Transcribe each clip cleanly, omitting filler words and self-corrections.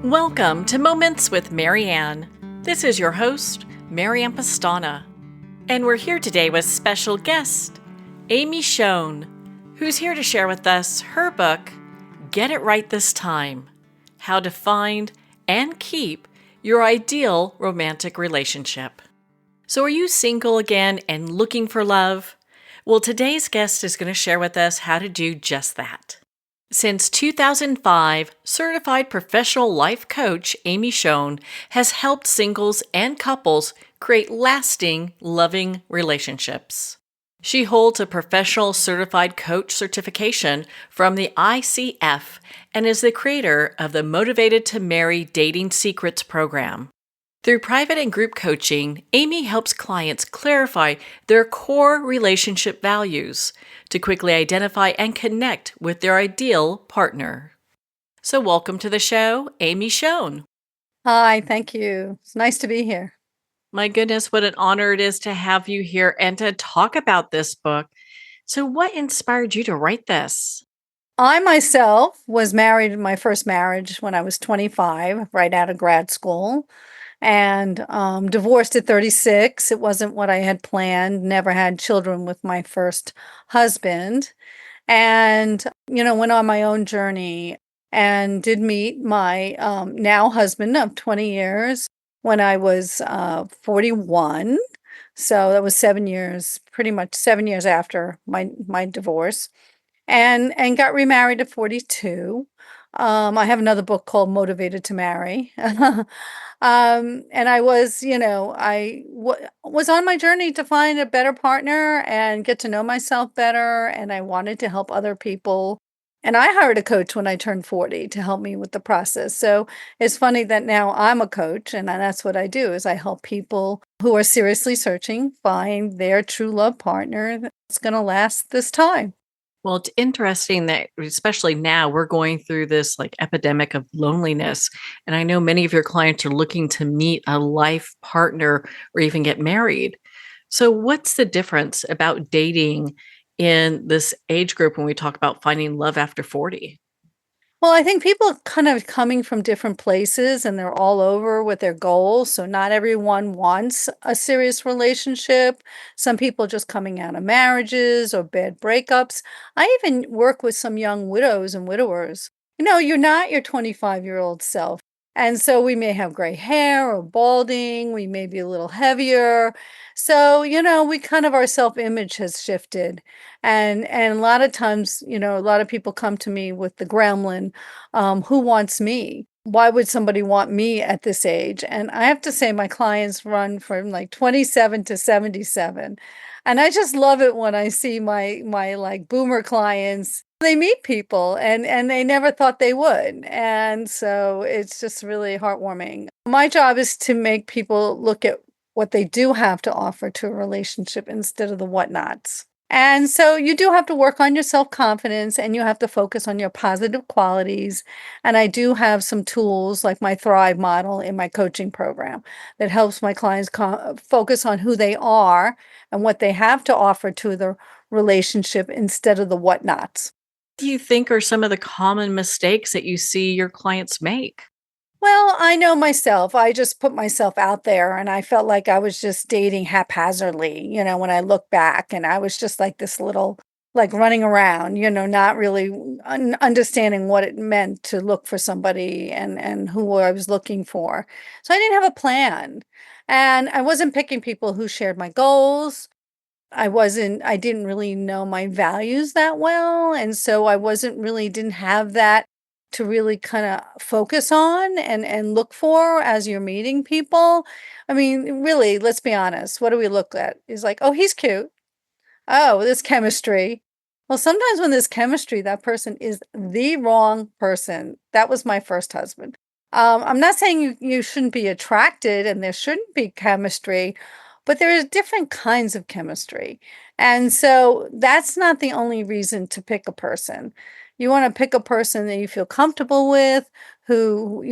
Welcome to Moments with Marianne. This is your host, Marianne Pastana. And we're here today with special guest, Amy Schoen, who's here to share with us her book, Get It Right This Time: How to Find and Keep Your Ideal Romantic Relationship. So are you single again and looking for love? Well, today's guest is going to share with us how to do just that. Since 2005, certified professional life coach Amy Schoen has helped singles and couples create lasting, loving relationships. She holds a professional certified coach certification from the ICF and is the creator of the Motivated to Marry Dating Secrets program. Through private and group coaching, Amy helps clients clarify their core relationship values to quickly identify and connect with their ideal partner. So welcome to the show, Amy Schoen. Hi, thank you. It's nice to be here. My goodness, what an honor it is to have you here and to talk about this book. So what inspired you to write this? I myself was married in my first marriage when I was 25, right out of grad school, and divorced at 36. It wasn't what I had planned, never had children with my first husband, and, went on my own journey and did meet my now husband of 20 years when I was 41. So that was 7 years, pretty much 7 years after my divorce, and got remarried at 42. I have another book called Motivated to Marry. And I was, was on my journey to find a better partner and get to know myself better. And I wanted to help other people. And I hired a coach when I turned 40 to help me with the process. So it's funny that now I'm a coach, and that's what I do is I help people who are seriously searching find their true love partner that's going to last this time. Well, it's interesting that especially now we're going through this epidemic of loneliness. And I know many of your clients are looking to meet a life partner or even get married. So what's the difference about dating in this age group when we talk about finding love after 40? Well, I think people are kind of coming from different places and they're all over with their goals. So not everyone wants a serious relationship. Some people just coming out of marriages or bad breakups. I even work with some young widows and widowers. You're not your 25-year-old self. And so we may have gray hair or balding. We may be a little heavier. So, we kind of our self-image has shifted. And a lot of times, a lot of people come to me with the gremlin, who wants me? Why would somebody want me at this age? And I have to say my clients run from like 27 to 77. And I just love it when I see my like boomer clients. They meet people and they never thought they would. And so it's just really heartwarming. My job is to make people look at what they do have to offer to a relationship instead of the whatnots. And so you do have to work on your self-confidence and you have to focus on your positive qualities. And I do have some tools like my Thrive model in my coaching program that helps my clients focus on who they are and what they have to offer to the relationship instead of the whatnots. What do you think are some of the common mistakes that you see your clients make? Well, I know myself. I just put myself out there and I felt like I was just dating haphazardly, when I look back, and I was just like this little, like running around, not really understanding what it meant to look for somebody and who I was looking for. So I didn't have a plan. And I wasn't picking people who shared my goals. I didn't really know my values that well. And so I didn't have that to really kind of focus on and look for as you're meeting people. I mean, really, let's be honest. What do we look at? Is like, oh, he's cute. Oh, there's chemistry. Well, sometimes when there's chemistry, that person is the wrong person. That was my first husband. I'm not saying you shouldn't be attracted and there shouldn't be chemistry, but there is different kinds of chemistry. And so that's not the only reason to pick a person. You want to pick a person that you feel comfortable with, who,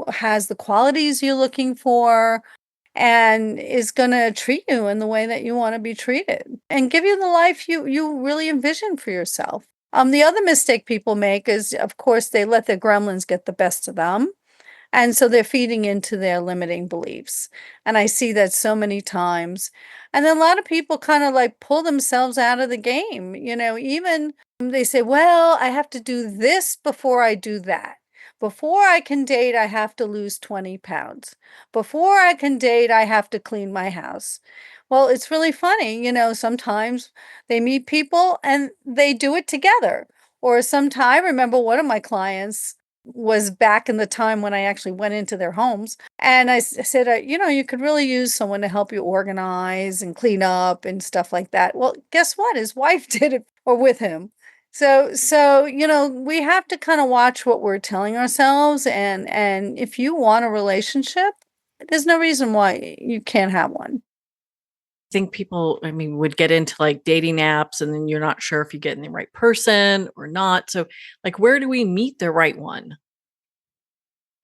has the qualities you're looking for and is going to treat you in the way that you want to be treated and give you the life you really envision for yourself. The other mistake people make is, of course, they let their gremlins get the best of them. And so they're feeding into their limiting beliefs. And I see that so many times. And then a lot of people kind of like pull themselves out of the game. Even they say, well, I have to do this before I do that. Before I can date, I have to lose 20 pounds. Before I can date, I have to clean my house. Well, it's really funny. Sometimes they meet people and they do it together. Or sometimes I remember one of my clients was back in the time when I actually went into their homes. And I said, you could really use someone to help you organize and clean up and stuff like that. Well, guess what? His wife did it or with him. So, we have to kind of watch what we're telling ourselves. And if you want a relationship, there's no reason why you can't have one. Think people, would get into like dating apps and then you're not sure if you're getting the right person or not. So, like, where do we meet the right one?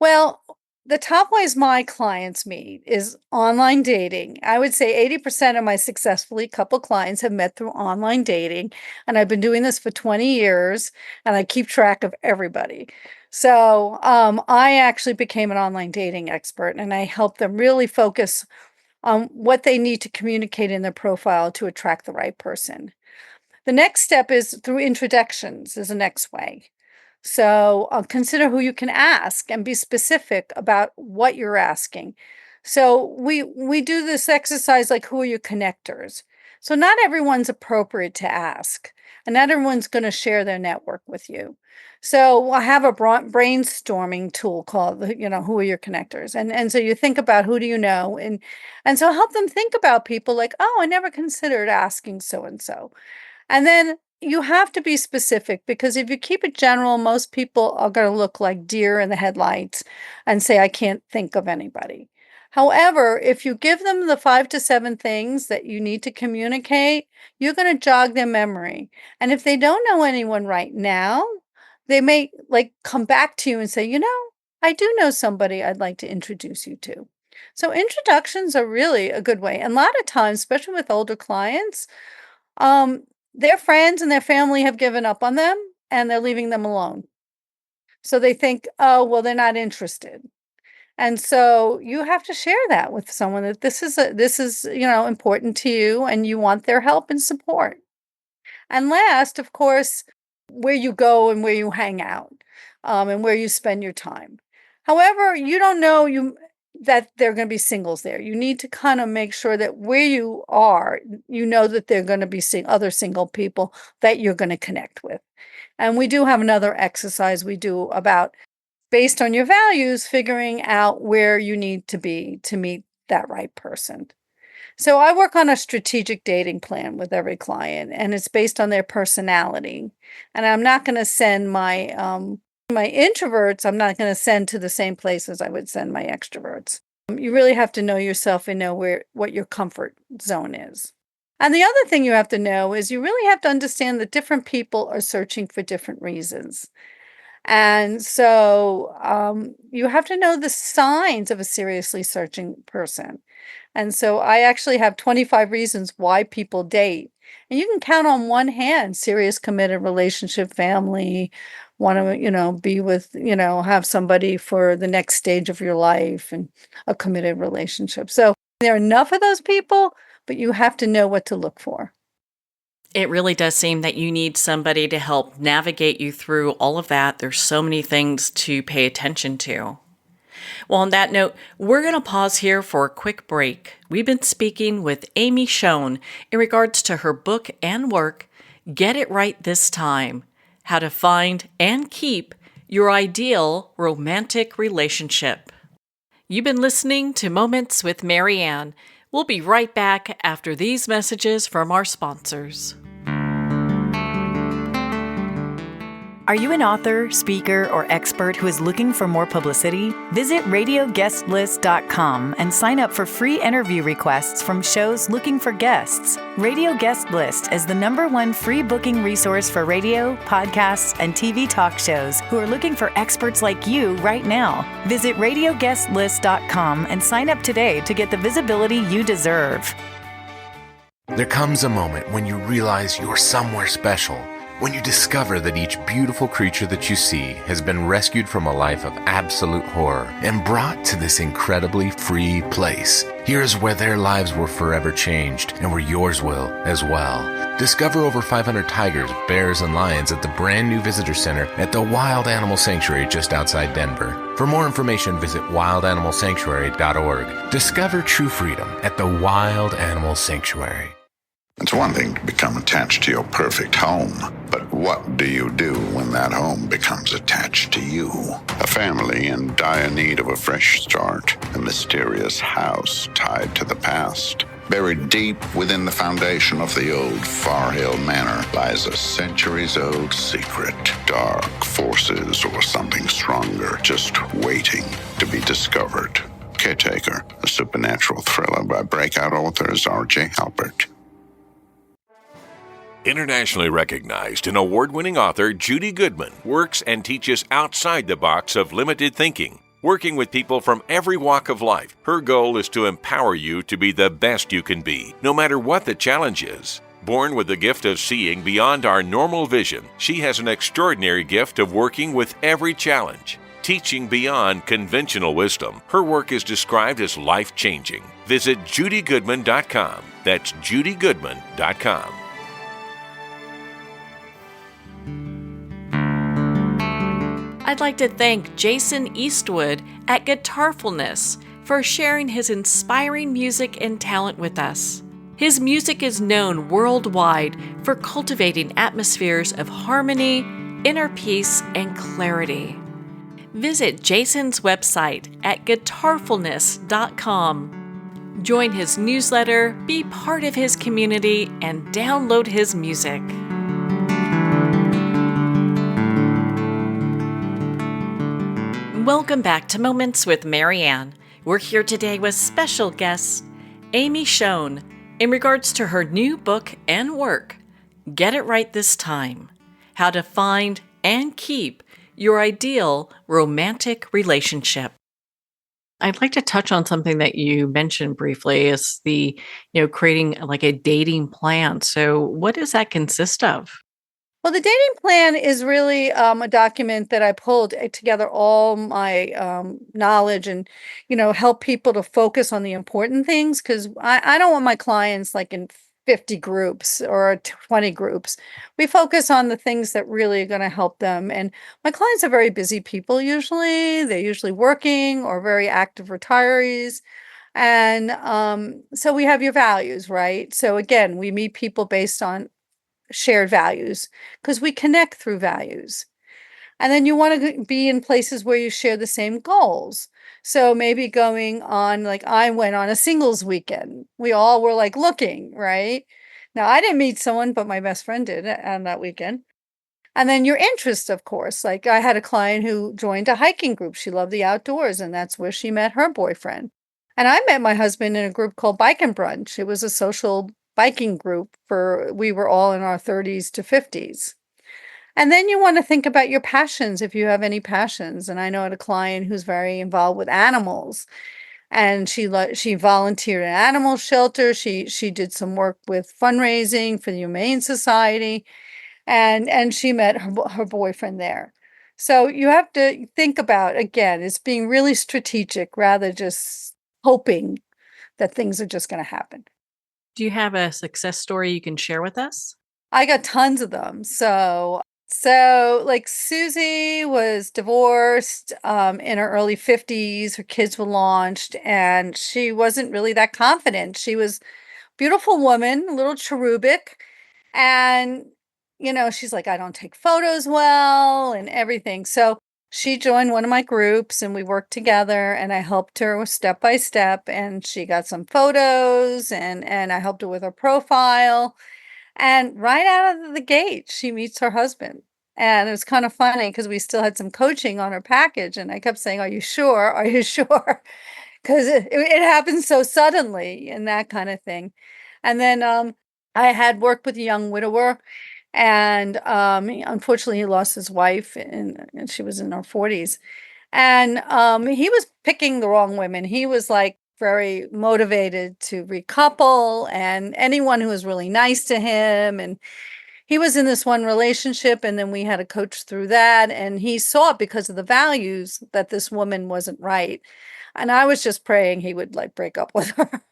Well, the top ways my clients meet is online dating. I would say 80% of my successfully coupled clients have met through online dating. And I've been doing this for 20 years and I keep track of everybody. So I actually became an online dating expert and I help them really focus on what they need to communicate in their profile to attract the right person. The next step is through introductions is the next way. So consider who you can ask and be specific about what you're asking. So we do this exercise like who are your connectors? So not everyone's appropriate to ask, and not everyone's going to share their network with you. So I have a brainstorming tool called, who are your connectors? And so you think about who do you know, and so help them think about people like, oh, I never considered asking so and so. And then you have to be specific because if you keep it general, most people are going to look like deer in the headlights and say, I can't think of anybody. However, if you give them the 5 to 7 things that you need to communicate, you're going to jog their memory. And if they don't know anyone right now, they may like come back to you and say, I do know somebody I'd like to introduce you to. So introductions are really a good way. And a lot of times, especially with older clients, um, their friends and their family have given up on them and they're leaving them alone. So they think, oh, well, they're not interested. And so you have to share that with someone that this is important to you and you want their help and support. And last, of course, where you go and where you hang out, and where you spend your time. However, you don't know that there are going to be singles there. You need to kind of make sure that where you are, you know that there are going to be other single people that you're going to connect with. And we do have another exercise we do about, based on your values, figuring out where you need to be to meet that right person. So I work on a strategic dating plan with every client, and it's based on their personality. And I'm not going to send my introverts, I'm not going to send to the same places I would send my extroverts. You really have to know yourself and know what your comfort zone is. And the other thing you have to know is you really have to understand that different people are searching for different reasons. And so you have to know the signs of a seriously searching person. And so I actually have 25 reasons why people date. And you can count on one hand, serious committed relationship, family, want to, be with, have somebody for the next stage of your life and a committed relationship. So there are enough of those people, but you have to know what to look for. It really does seem that you need somebody to help navigate you through all of that. There's so many things to pay attention to. Well, on that note, we're going to pause here for a quick break. We've been speaking with Amy Schoen in regards to her book and work, Get It Right This Time: How to Find and Keep Your Ideal Romantic Relationship. You've been listening to Moments with Marianne. We'll be right back after these messages from our sponsors. Are you an author, speaker, or expert who is looking for more publicity? Visit radioguestlist.com and sign up for free interview requests from shows looking for guests. Radio Guest List is the #1 free booking resource for radio, podcasts, and TV talk shows who are looking for experts like you right now. Visit radioguestlist.com and sign up today to get the visibility you deserve. There comes a moment when you realize you're somewhere special. When you discover that each beautiful creature that you see has been rescued from a life of absolute horror and brought to this incredibly free place, here's where their lives were forever changed and where yours will as well. Discover over 500 tigers, bears, and lions at the brand new visitor center at the Wild Animal Sanctuary just outside Denver. For more information, visit wildanimalsanctuary.org. Discover true freedom at the Wild Animal Sanctuary. It's one thing to become attached to your perfect home, but what do you do when that home becomes attached to you? A family in dire need of a fresh start, a mysterious house tied to the past. Buried deep within the foundation of the old Far Hill Manor lies a centuries-old secret. Dark forces or something stronger just waiting to be discovered. Caretaker, a supernatural thriller by breakout authors R.J. Halpert. Internationally recognized and award-winning author Judy Goodman works and teaches outside the box of limited thinking. Working with people from every walk of life, her goal is to empower you to be the best you can be, no matter what the challenge is. Born with the gift of seeing beyond our normal vision, she has an extraordinary gift of working with every challenge. Teaching beyond conventional wisdom, her work is described as life-changing. Visit judygoodman.com. That's judygoodman.com. I'd like to thank Jason Eastwood at Guitarfulness for sharing his inspiring music and talent with us. His music is known worldwide for cultivating atmospheres of harmony, inner peace, and clarity. Visit Jason's website at guitarfulness.com. Join his newsletter, be part of his community, and download his music. Welcome back to Moments with Marianne. We're here today with special guest Amy Schoen in regards to her new book and work, Get It Right This Time: How to Find and Keep Your Ideal Romantic Relationship. I'd like to touch on something that you mentioned briefly is the, creating like a dating plan. So what does that consist of? Well, the dating plan is really a document that I pulled together all my knowledge and, help people to focus on the important things, because I don't want my clients like in 50 groups or 20 groups. We focus on the things that really are going to help them. And my clients are very busy people usually. They're usually working or very active retirees. And so we have your values, right? So again, we meet people based on shared values because we connect through values. And then you want to be in places where you share the same goals. So maybe going on, like I went on a singles weekend. We all were like looking, right? Now I didn't meet someone, but my best friend did on that weekend. And then your interest, of course. Like I had a client who joined a hiking group. She loved the outdoors, and that's where she met her boyfriend. And I met my husband in a group called Bike and Brunch. It was a social biking group we were all in our 30s to 50s. And then you want to think about your passions if you have any passions. And I know I had a client who's very involved with animals, and she volunteered at an animal shelter. She did some work with fundraising for the Humane Society, and she met her boyfriend there. So you have to think about, again, it's being really strategic rather just hoping that things are just going to happen. Do you have a success story you can share with us? I got tons of them. So like Susie was divorced in her early 50s. Her kids were launched, and she wasn't really that confident. She was a beautiful woman, a little cherubic, and she's like, I don't take photos well and everything. So she joined one of my groups and we worked together, and I helped her step by step, and she got some photos and I helped her with her profile. And right out of the gate, she meets her husband. And it was kind of funny because we still had some coaching on her package. And I kept saying, are you sure? Are you sure? Because it happened so suddenly and that kind of thing. And then I had worked with a young widower. And unfortunately, he lost his wife, and she was in her 40s. And he was picking the wrong women. He was like very motivated to recouple, and anyone who was really nice to him. And he was in this one relationship, and then we had a coach through that, and he saw because of the values that this woman wasn't right. And I was just praying he would like break up with her.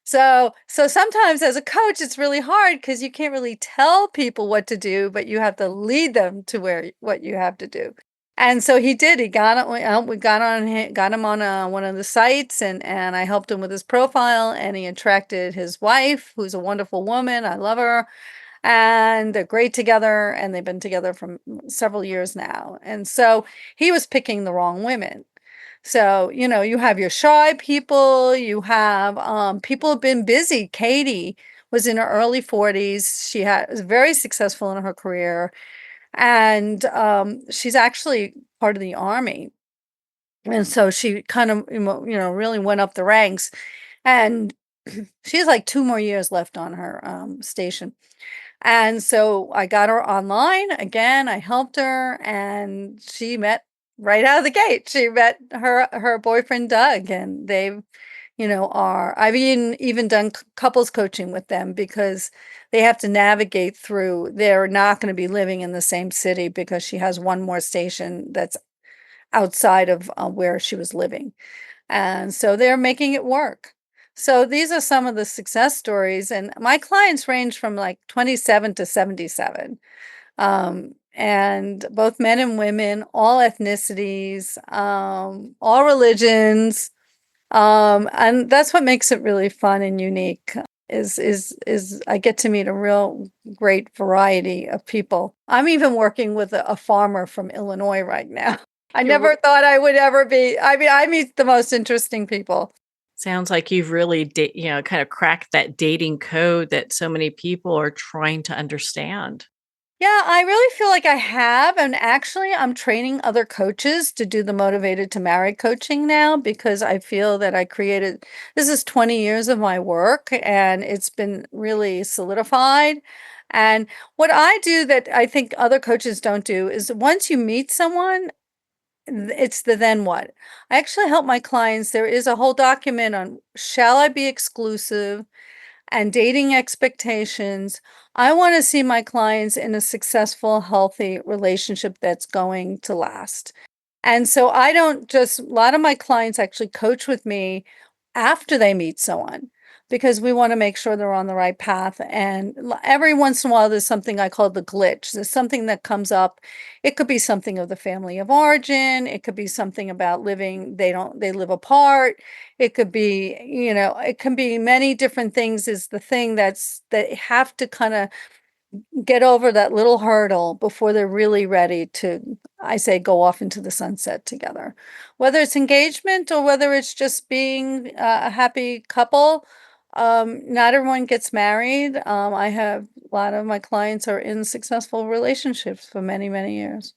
So sometimes as a coach, it's really hard because you can't really tell people what to do, but you have to lead them to what you have to do. And so he did. He got we got him on one of the sites, and I helped him with his profile, and he attracted his wife, who's a wonderful woman. I love her, and they're great together, and they've been together for several years now. And so he was picking the wrong women. So, you have your shy people, you have people who've been busy. Katie was in her early 40s. She was very successful in her career, and she's actually part of the Army. And so she kind of, really went up the ranks. And she has like 2 more years left on her station. And so I got her online again. I helped her, and she met right out of the gate. She met her boyfriend Doug, and they've, I've even done couples coaching with them because they have to navigate through. They're not going to be living in the same city because she has one more station that's outside of where she was living, and so they're making it work. So these are some of the success stories, and my clients range from like 27 to 77, and both men and women, all ethnicities, all religions, and that's what makes it really fun and unique. Is I get to meet a real great variety of people. I'm even working with a farmer from Illinois right now. I never thought I would ever be. I mean, I meet the most interesting people. Sounds like you've really, kind of cracked that dating code that so many people are trying to understand. Yeah, I really feel like I have. And actually, I'm training other coaches to do the Motivated to Marry coaching now because I feel that this is 20 years of my work, and it's been really solidified. And what I do that I think other coaches don't do is once you meet someone, it's the then what. I actually help my clients. There is a whole document on shall I be exclusive and dating expectations. I want to see my clients in a successful, healthy relationship that's going to last. And so a lot of my clients actually coach with me after they meet someone because we want to make sure they're on the right path. And every once in a while, there's something I call the glitch. There's something that comes up. It could be something of the family of origin. It could be something about they live apart. It could be, it can be many different things is the thing that have to kind of get over that little hurdle before they're really ready to, I say, go off into the sunset together. Whether it's engagement or whether it's just being a happy couple, not everyone gets married. I have a lot of my clients are in successful relationships for many, many years.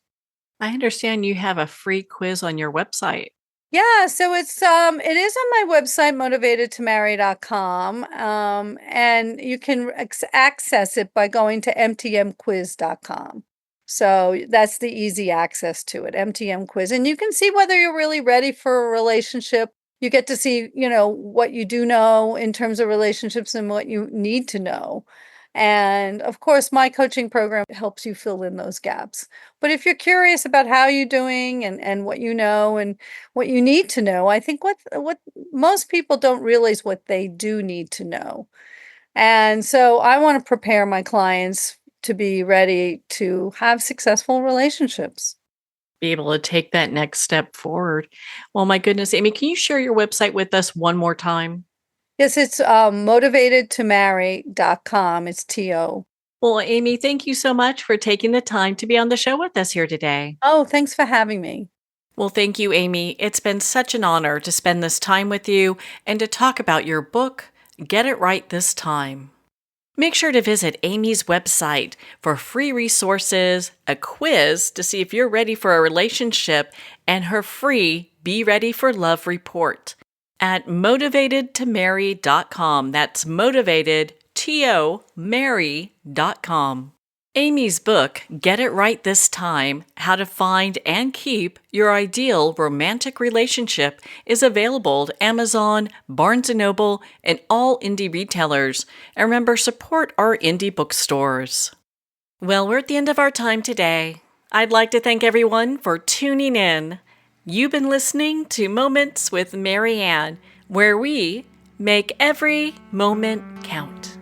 I understand you have a free quiz on your website. Yeah, so it is on my website, motivatedtomarry.com, and you can access it by going to mtmquiz.com. So that's the easy access to it, MTM quiz. And you can see whether you're really ready for a relationship. You get to see, what you do know in terms of relationships and what you need to know. And of course, my coaching program helps you fill in those gaps. But if you're curious about how you're doing and what you know and what you need to know, I think what most people don't realize what they do need to know. And so I want to prepare my clients to be ready to have successful relationships. Be able to take that next step forward. Well, my goodness, Amy, can you share your website with us one more time? Yes, it's motivatedtomarry.com. It's TO. Well, Amy, thank you so much for taking the time to be on the show with us here today. Oh, thanks for having me. Well, thank you, Amy. It's been such an honor to spend this time with you and to talk about your book, Get It Right This Time. Make sure to visit Amy's website for free resources, a quiz to see if you're ready for a relationship, and her free Be Ready for Love report at motivatedtomarry.com. That's motivatedtomarry.com. Amy's book, Get It Right This Time, How to Find and Keep Your Ideal Romantic Relationship, is available at Amazon, Barnes & Noble, and all indie retailers. And remember, support our indie bookstores. Well, we're at the end of our time today. I'd like to thank everyone for tuning in. You've been listening to Moments with Marianne, where we make every moment count.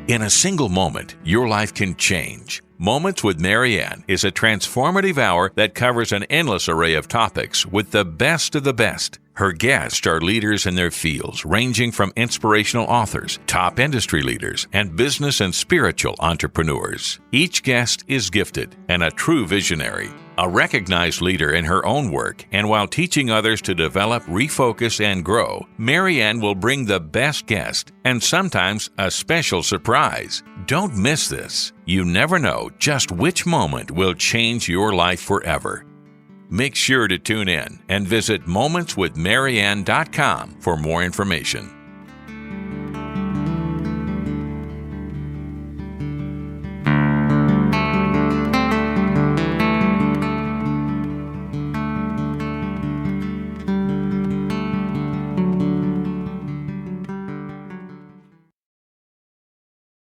In a single moment, your life can change. Moments with Marianne is a transformative hour that covers an endless array of topics with the best of the best. Her guests are leaders in their fields, ranging from inspirational authors, top industry leaders, and business and spiritual entrepreneurs. Each guest is gifted and a true visionary, a recognized leader in her own work, and while teaching others to develop, refocus, and grow, Marianne will bring the best guest and sometimes a special surprise. Don't miss this. You never know just which moment will change your life forever. Make sure to tune in and visit momentswithmarianne.com for more information.